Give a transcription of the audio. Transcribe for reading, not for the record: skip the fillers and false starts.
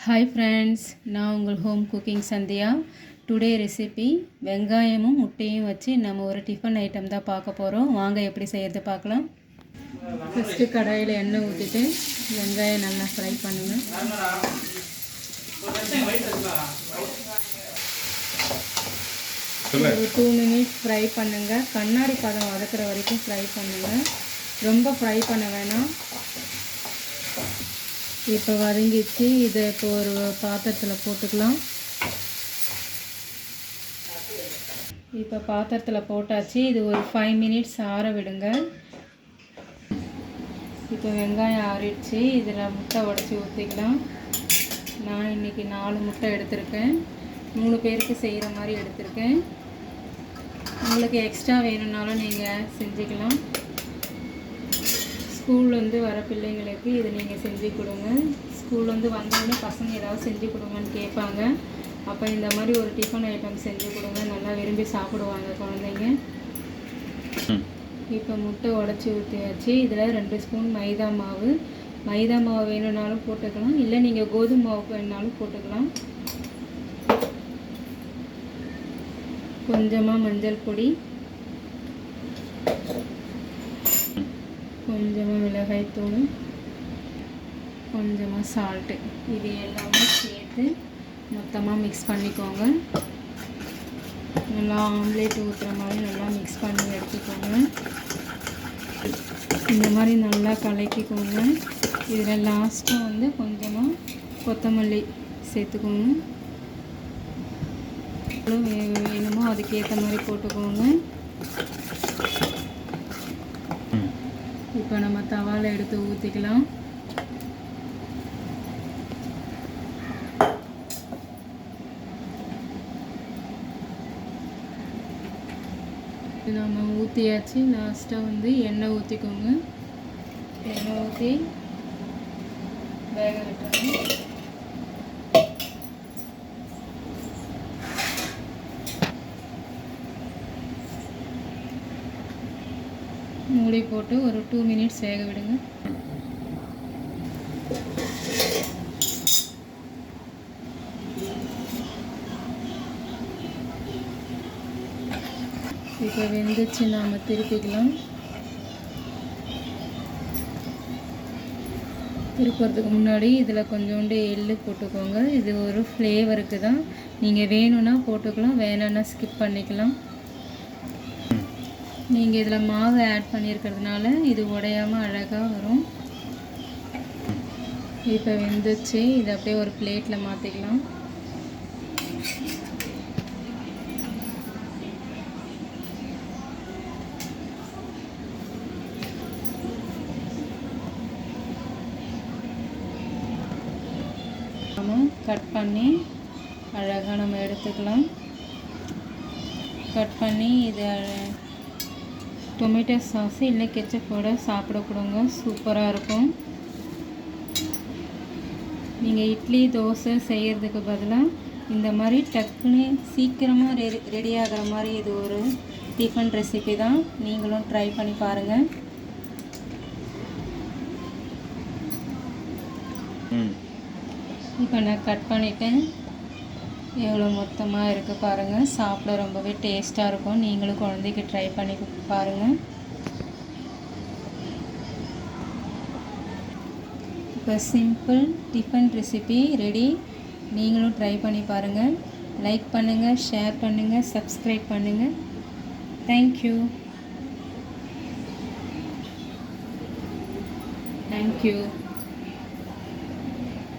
Hi friends, நான் உங்கள் home cooking Sandhya. Today recipe வெங்காயமும் முட்டையும் வச்சு நம்ம ஒரு டிஃபன் ஐட்டம் தான் பார்க்க போகிறோம். வாங்க எப்படி செய்யறது பார்க்கலாம். ஃபஸ்ட்டு கடாயில் எண்ணெய் ஊற்றிட்டு வெங்காயம் நல்லா ஃப்ரை பண்ணுங்கள். ஒரு 2 minutes ஃப்ரை பண்ணுங்கள். கண்ணாடி பதம் வதக்கிற வரைக்கும் ஃப்ரை பண்ணுங்கள். ரொம்ப ஃப்ரை பண்ண வேணாம். இப்போ வதங்கிச்சு. இதை இப்போ ஒரு பாத்திரத்தில் போட்டுக்கலாம். இப்போ பாத்திரத்தில் போட்டாச்சு. இது ஒரு 5 minutes ஆற விடுங்க. இப்போ வெங்காயம் ஆறிடுச்சு. இதில் முட்டை உடச்சி ஊற்றிக்கலாம். நான் இன்றைக்கி 4 முட்டை எடுத்திருக்கேன். 3 பேருக்கு செய்கிற மாதிரி எடுத்திருக்கேன். உங்களுக்கு எக்ஸ்ட்ரா வேணும்னாலும் நீங்கள் செஞ்சுக்கலாம். ஸ்கூல்லேருந்து வர பிள்ளைங்களுக்கு இதை நீங்கள் செஞ்சு கொடுங்க. ஸ்கூல்லேருந்து வந்தோடனே பசங்க ஏதாவது செஞ்சு கொடுங்கன்னு கேட்பாங்க. அப்போ இந்த மாதிரி ஒரு டிஃபன் ஐட்டம் செஞ்சு கொடுங்க. நல்லா விரும்பி சாப்பிடுவாங்க குழந்தைங்க. இப்போ முட்டை உடச்சி ஊற்றியாச்சு. இதில் 2 ஸ்பூன் மைதா மாவு. மைதா மாவு வேணும்னாலும் போட்டுக்கலாம், இல்லை நீங்கள் கோதுமை மாவு வேணுனாலும் போட்டுக்கலாம். கொஞ்சமாக மஞ்சள் பொடி, கொஞ்சமாக மிளகாய்த்தூள், கொஞ்சமாக சால்ட்டு. இது எல்லாமே சேர்த்து மொத்தமாக மிக்ஸ் பண்ணிக்கோங்க. நல்லா ஆம்லேட் ஊற்றுற மாதிரி நல்லா மிக்ஸ் பண்ணி எடுத்துக்கோங்க. இந்த மாதிரி நல்லா கலக்கிக்கோங்க. இதில் லாஸ்ட்டாக வந்து கொஞ்சமாக கொத்தமல்லி சேர்த்துக்கோங்க. வேணுமோ அதுக்கேற்ற மாதிரி போட்டுக்கோங்க. இப்போ நம்ம தவாவில் எடுத்து ஊற்றிக்கலாம். நம்ம ஊற்றியாச்சு. லாஸ்ட்டாக வந்து எண்ணெய் ஊற்றிக்கோங்க. எண்ணெய் ஊற்றி வேக விட்டுறணும். மூடி போட்டு ஒரு 2 minutes வேக விடுங்க. இப்போ வெந்துச்சு. நாம் திருப்பிக்கலாம். திருப்புறதுக்கு முன்னாடி இதில் கொஞ்சோண்டு எள்ளு போட்டுக்கோங்க. இது ஒரு ஃப்ளேவருக்கு தான். நீங்கள் வேணும்னா போட்டுக்கலாம், வேணும்னா ஸ்கிப் பண்ணிக்கலாம். நீங்கள் இதில் மாவு ஆட் பண்ணியிருக்கிறதுனால இது உடையாமல் அழகாக வரும். இப்போ வெந்துச்சு. இதை அப்படியே ஒரு பிளேட்டில் மாற்றிக்கலாம். நம்ம கட் பண்ணி அழகாக நம்ம எடுத்துக்கலாம். கட் பண்ணி இதை டொமேட்டோ சாஸு இல்லை கெச்சப்போட சாப்பிட கொடுங்க. சூப்பராக இருக்கும். நீங்கள் இட்லி தோசை செய்கிறதுக்கு பதிலாக இந்த மாதிரி டக்குன்னு சீக்கிரமாக ரெடி ஆகிற மாதிரி இது ஒரு டிஃபன் ரெசிபி தான். நீங்களும் ட்ரை பண்ணி பாருங்கள். இப்போ நான் கட் பண்ணிட்டேன். எவ்வளோ மொத்தமாக இருக்குது பாருங்கள். சாப்பிட ரொம்பவே டேஸ்ட்டாக இருக்கும். நீங்களும் குழந்தைக்கு ட்ரை பண்ணி பாருங்கள். இப்போ சிம்பிள் டிஃபன் ரெசிபி ரெடி. நீங்களும் ட்ரை பண்ணி பாருங்கள். லைக் பண்ணுங்கள், ஷேர் பண்ணுங்கள், சப்ஸ்கிரைப் பண்ணுங்கள். தேங்க்யூ. தேங்க்யூ.